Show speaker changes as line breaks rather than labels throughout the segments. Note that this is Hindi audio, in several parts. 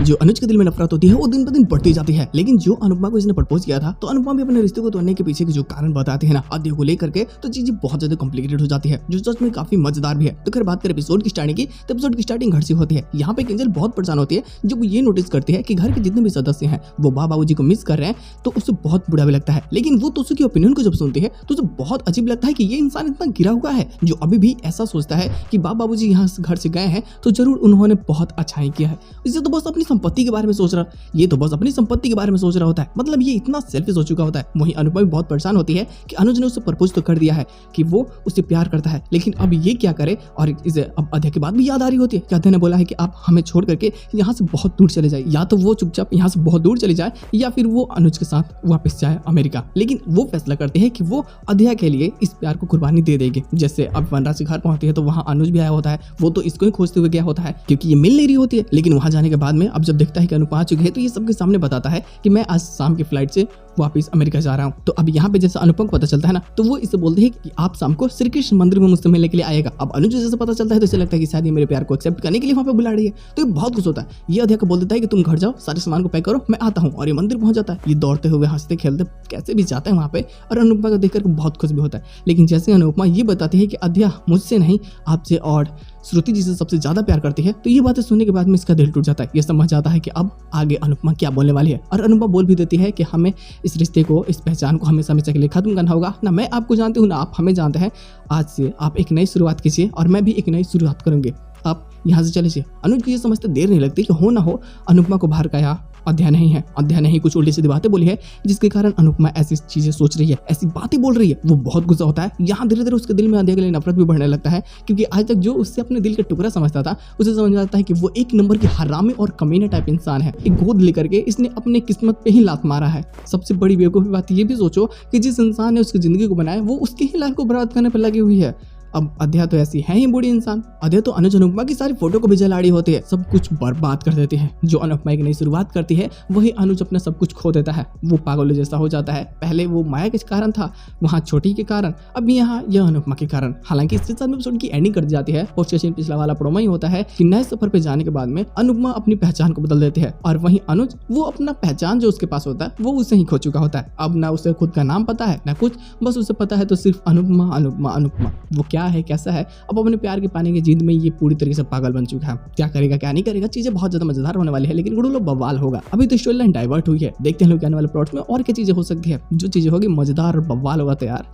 जो अनुज के दिल में नफरत होती है वो दिन ब दिन बढ़ती जाती है। लेकिन जो अनुपमा को इसने प्रपोज किया था तो अनुपमा भी अपने रिश्ते को तोड़ने के पीछे के जो कारण बताते हैं ना आद्या को लेकर के, तो चीजें बहुत ज्यादा कॉम्प्लिकेटेड हो जाती है, जो सच में काफी मजेदार भी है। तो खैर बात करें एपिसोड की स्टार्टिंग की, तो एपिसोड की स्टार्टिंग घर से होती है। यहाँ पे किंजल बहुत परेशान होती है जब वो ये नोटिस करती है कि घर के जितने भी सदस्य हैं वो बाबूजी को मिस कर रहे हैं, तो उसे बहुत बुरा भी लगता है। लेकिन वो तुसु की ओपिनियन को जब सुनती है तो उसे बहुत अजीब लगता है कि ये इंसान इतना गिरा हुआ है जो अभी भी ऐसा सोचता है कि बाबूजी यहाँ घर से गए हैं तो जरूर उन्होंने बहुत अच्छा ही किया है। इसे तो बस अपनी संपत्ति के बारे में सोच रहा, ये तो बस अपनी संपत्ति के बारे में सोच रहा होता है, मतलब ये इतना सेल्फिश हो चुका होता है। वहीं अनुपमा भी बहुत परेशान होती है कि अनुज ने उसे प्रपोज तो कर दिया है कि वो उससे प्यार करता है, लेकिन अब ये क्या करे। और इसे अब अध्या की बात भी याद आ रही होती है कि अध्या ने बोला है कि आप हमें छोड़ करके यहाँ से बहुत दूर चले जाए, या तो वो चुपचाप यहाँ से बहुत दूर चली जाए या फिर वो अनुज के साथ वापस जाए अमेरिका। लेकिन वो फैसला करते हैं कि वो अध्या के लिए इस प्यार को कुर्बानी दे देगी। जैसे अब वनराज के घर पहुंचती है तो वहाँ अनुज भी आया होता है, वो तो इसको ही खोजते हुए गया होता है क्योंकि ये मिल नहीं रही होती है। लेकिन वहाँ जाने के बाद में अब जब देखता है कि अनुपमा आ चुकी है तो ये सबके सामने बताता है कि मैं आज शाम की फ्लाइट से वापस अमेरिका जा रहा हूँ। तो अब यहाँ पे जैसे अनुपम को पता चलता है ना, तो वो इसे बोलते हैं कि आप शाम को श्री कृष्ण मंदिर में मुझसे मिलने के लिए आएगा। अब अनुज जैसे पता चलता है तो इसे लगता है कि शायद ये मेरे प्यार को एक्सेप्ट करने के लिए वहाँ पे बुला रही है, तो ये बहुत खुश होता है। ये अध्या को बोल देता है कि तुम घर जाओ, सारे सामान को पैक करो, मैं आता हूँ। और ये मंदिर पहुंच जाता है। ये दौड़ते हुए हंसते खेलते कैसे भी जाता है वहाँ पे, और अनुपमा को देखकर बहुत खुश भी होता है। लेकिन जैसे अनुपमा ये बताती है कि अध्या मुझसे नहीं आपसे और श्रुति जी से सबसे ज्यादा प्यार करती है, तो ये बातें सुनने के बाद में इसका दिल टूट जाता है। ये समझ जाता है कि अब आगे अनुपमा क्या बोलने वाली है। और अनुपमा बोल भी देती है कि हमें इस रिश्ते को, इस पहचान को हमेशा हमेशा के लिए खत्म करना होगा। ना मैं आपको जानती हूँ ना आप हमें जानते हैं। आज से आप एक नई शुरुआत कीजिए और मैं भी एक नई शुरुआत करूंगी, आप यहाँ से चले जाइए। अनुज को ये समझते देर नहीं लगती कि हो ना हो अनुपमा को बाहर गया अध्या नहीं है, अध्या नहीं कुछ उल्टी सीधी बातें बोली है जिसके कारण अनुपमा ऐसी चीजें सोच रही है, ऐसी बातें बोल रही है। वो बहुत गुस्सा होता है। यहाँ धीरे धीरे उसके दिल में अध्या के लिए नफरत भी बढ़ने लगता है, क्योंकि आज तक जो उससे अपने दिल का टुकड़ा समझता था उसे समझ आता है कि वो एक नंबर की हरामी और कमीना टाइप इंसान है। एक गोद लेकर के इसने अपने किस्मत पे ही लात मारा है। सबसे बड़ी बेवकूफी बात ये भी सोचो कि जिस इंसान ने उसकी जिंदगी को बनाया वो उसकी ही लाइफ को बर्बाद करने पर लगी हुई है। अब अध्या तो ऐसी है ही बुरी इंसान। अध्या तो अनुज अनुपमा की सारी फोटो को भी जलाड़ी होती है, सब कुछ बर्बाद कर देती है। जो अनुपमा एक नई शुरुआत करती है वही अनुज अपना सब कुछ खो देता है। वो पागल जैसा हो जाता है। पहले वो माया के कारण था, वहाँ छोटी के कारण, अब यहाँ यह अनुपमा के कारण। हालांकि इसके साथ में एपिसोड की एंडिंग कर जाती है। पोस्ट स्टेशन पिछला वाला प्रोमो ही होता है कि नए सफर पे जाने के बाद में अनुपमा अपनी पहचान को बदल देती है, और वहीं अनुज वो अपना पहचान जो उसके पास होता है वो उसे ही खो चुका होता है। अब ना उसे खुद का नाम पता है ना कुछ, बस उसे पता है तो सिर्फ अनुपमा अनुपमा अनुपमा। वो क्या है कैसा है, अब अपने प्यार के पाने की जिद में ये पूरी तरीके से पागल बन चुका है। क्या करेगा क्या नहीं करेगा, चीजें बहुत ज्यादा मजेदार होने वाली है। लेकिन गुडू लोग बवाल होगा। अभी तो स्टोरी लाइन डाइवर्ट हुई है, देखते हैं लोग आने वाले प्लॉट में और क्या चीजें हो सकती है। जो चीजें होगी मजेदार और बवाल होगा तो यार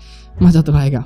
मजा तो आएगा।